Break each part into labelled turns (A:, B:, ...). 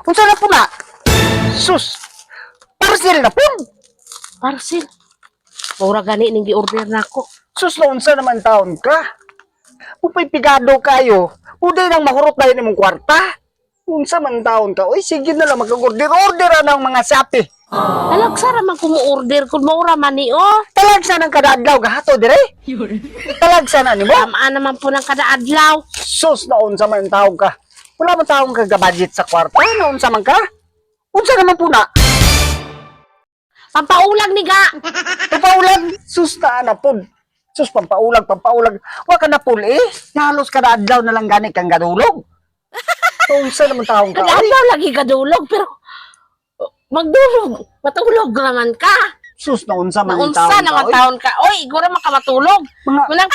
A: Unsa na po na? Sus. Parcel na po.
B: Parcel. Mura gani ning gi-order nako.
A: Sus na unsa naman taon ka? Upay pigado kayo. Uday nang mahurot na yun imong kwarta. Unsa man taon ka? Uy, sige na lang mag-order-order ng mga Shopee.
B: Talagsa ra man ko mo order kun maura man ni oh.
A: Talagsa ng kada adlaw gahato dire. Talagsa na nimo.
B: Tamaan naman po ng kada adlaw.
A: Sus na unsa man taon ka? Wala man taong ka-budget sa kwarta. Na unsa man ka? Unsa naman po na?
B: Pampaulag ni ga.
A: Pampaulag. Sus na pod. Sus pampaulag. Wa ka na pul eh. Nahalos kada adlaw na lang gani kang gadulog. Unsa naman taong ka?
B: Kada adlaw lagi kadulog pero magdulog. Matulog naman ka.
A: Sus na unsa man
B: Naunsa
A: taon
B: naman
A: ka?
B: taon ka. Oy, igura man ka matulog.
A: Mga
B: Munang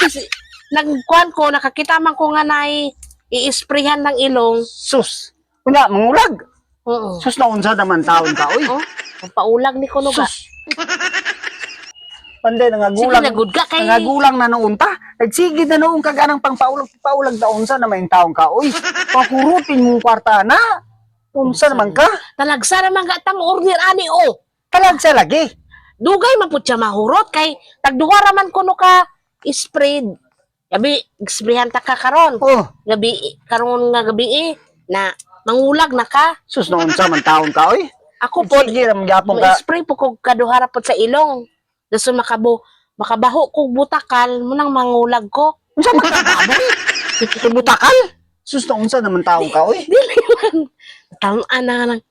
B: nagkuan ko nakakita man ko nga nay i-sprayhan ng ilong.
A: sus. Una mangulag.
B: Oo.
A: Sus na unsa naman taon ka? Uy.
B: Oh, pampaulag ni kuno ga.
A: Sus. Panday
B: Sige
A: nangagulang.
B: na good ka kay
A: Nangagulang na noon ta. Nagsige na noon kag anang pangpaulag na unsa naman taon ka? Uy. Pakurutin mo kwarta na. Unsa naman ka?
B: talagsa naman ga tang order ani oh.
A: Talagsa lagi.
B: Dugay man pud siya mahurot kay tagduwa ra man kuno ka spray. Gabi sprayhan ta ka karon.
A: Oh.
B: Gabi karon nga gabi na mangulag na ka.
A: Sus na unsa man taon ka? Uy.
B: Ako po
A: Sige ra magyapon ka.
B: ma-spray po kog kaduhara pod sa ilong. Daso makabaho kog butakal munang mangulag ko.
A: Unsa man ka? Butakal. Sus na unsa naman taon ka? Uy.
B: Dili man. Tamaan na nang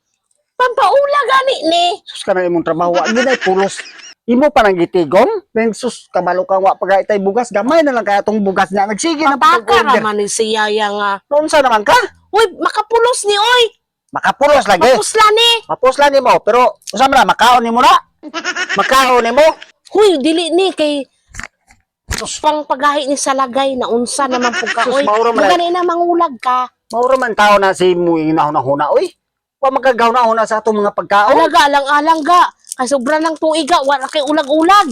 B: pampaulag ani ni.
A: Sus ka na imong trabaho. Wa gid ay pulos. Imo pa nang gitigom? Ben sus kabalo ka wa pagay bugas. Gamay na lang kaya tong bugas na. Nagsige na
B: Papaka
A: pag-order.
B: raman ni siya nga.
A: Unsa naman ka?
B: Uy, makapulos ni oy.
A: Makapulos lagi.
B: Mapusla ni.
A: Mapusla nimo pero unsa man na makaon nimo na? Makaon nimo.
B: Huy, dili ni kay pang pagahi ni sa lagay na unsa naman pug ka
A: Sus,
B: oy.
A: mauro man.
B: Gani na mangulag ka.
A: Mauro man tao na si mo inahuna-huna oy. Wa magagaw-na sa atong mga pagkaon.
B: Alaga alang-alang ga. Kay sobra lang tuig ga, wala kay ulag-ulag.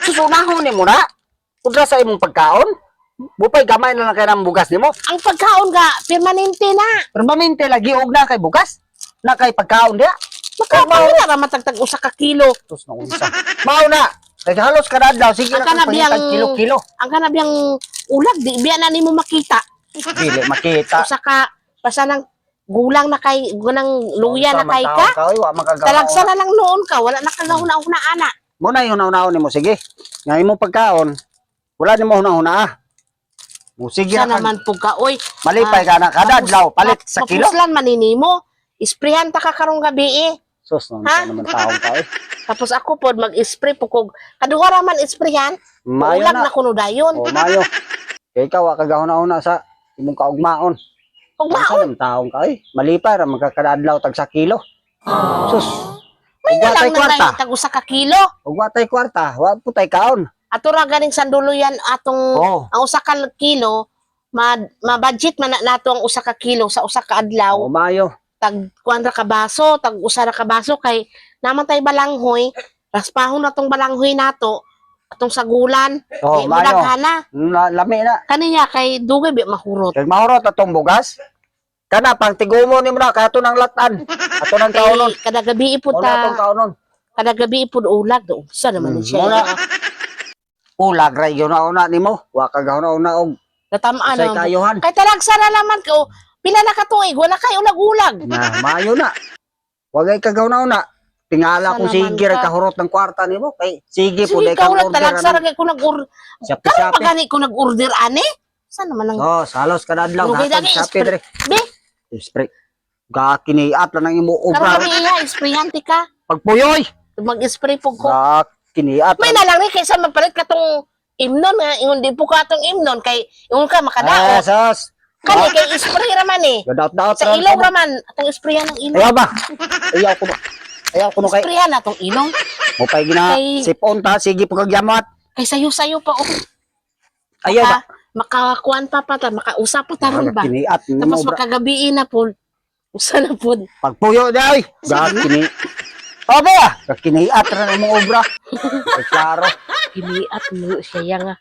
A: Susunahon nimo na. Kudra sa imong pagkaon. Bupay gamay na lang kay nang bugas nimo.
B: Ang pagkaon ga permanente na.
A: Permanente lagi og na kay bugas. Na kay pagkaon dia.
B: Makapawala ra matagtag usa ka kilo.
A: Tus na unsa. Mao na. Kay halos kada adlaw sige
B: Ang
A: na kang
B: kanabiyang
A: pangitag kilo-kilo.
B: Ang kanabiyang ulag di biya na nimo makita.
A: Dili makita.
B: Usa ka basta nang gulang na kay gunang luya na kay ka.
A: Oy, wa magagawa.
B: Talagsa na lang noon ka, wala na kagahuna-una ana.
A: Mo na yung nauna nimo sige. Nga imong pagkaon wala nimo huna-huna ah. Mo sige
B: Sa
A: na kag
B: naman pug ka oy.
A: malipay ka na kada adlaw palit sa kilo.
B: Mapuslan maninimo. Isprayhan ta ka karong gabi
A: Sus no
B: Ha?
A: naman taong ka eh.
B: Tapos ako pod mag-spray po kog kaduha ra man isprayhan.
A: Mayo
B: Ulag
A: na.
B: na kuno dayon.
A: O mayo. Kay ikaw wa kagahuna-una sa imong kaugmaon.
B: Ug
A: Sa
B: maon,
A: taong ka eh. Malipay ra magkakada adlaw tag sa kilo. Sus.
B: may
A: Ug wa tay
B: nalang
A: kwarta.
B: na tag usa ka kilo.
A: Ug wa tay kwarta, wa po tay kaon.
B: Ato ra ganing sanduluyan atong
A: Oh.
B: ang usa ka kilo ma-budget man na nato ang usa ka kilo sa usa ka adlaw.
A: O mayo.
B: Tag kuan ra ka baso, tag usa ra ka baso kay naman tay balanghoy. Raspahon na tong balanghoy nato atong sagulan.
A: Oh,
B: Kay
A: mayo.
B: mudaghana.
A: Lami na.
B: Kaniya kay dugay bi mahurot.
A: Kag mahurot atong bugas. Kana pang tigumo nimo na kato nang latan. Ato nang kaonon.
B: Kay kada gabi ipod
A: Ano atong
B: ta,
A: kaonon?
B: kada gabi ipod ulag do. Sa naman ni siya.
A: Muna. Ulag ra yun na una nimo. Wa kagahuna-una og
B: Natamaan
A: say
B: na.
A: kayuhan.
B: Kay talagsa na naman ko. Pila na ka tuig, wala kay ulag-ulag.
A: Na mayo na. Wagay kagahuna-una. Tingala
B: Sa
A: kung
B: naman
A: sige ra
B: ka.
A: kahurot ng kwarta nimo kay sige po
B: Sige
A: day kang
B: ka ulag
A: order.
B: talagsa ra kay ko nag-order. Karon
A: Sapi-sapi.
B: pagani ko nag-order ani? Sa naman ang
A: Oh, salos kada adlaw
B: Lugay
A: hatag
B: dagi,
A: sapi dire.
B: Be,
A: Spray. Ga kiniat lang ang imo
B: karon
A: obra.
B: kami iya isprayan ti ka.
A: Pagpuyoy.
B: Mag-spray pug ko.
A: Ga kiniat.
B: May nalang ni kaysa mapalit ka tong imnon nga ingon di po ka tong imnon kay ingon ka makadaot.
A: Sos.
B: Kani kay spray ra man eh.
A: Gadaot-daot
B: Sa ilong ra man atong sprayan ng ilong.
A: Ayaw ba? Ayaw ko. Ayaw ko no kay
B: Sprayan atong ilong.
A: mo pay gina
B: Kay-
A: sipon ta sige pagyamat.
B: Kay sayo-sayo pa oh.
A: Ayaw ba?
B: Makakuan pa ta, makausap pa ta ron ba.
A: Kiniat
B: Tapos
A: mo bra.
B: makagabi na po. Usa na po.
A: Pagpuyo day. Ga kini. Oh ba? Ga kiniat ra mo obra. Ay klaro.
B: Kiniat mo siya nga.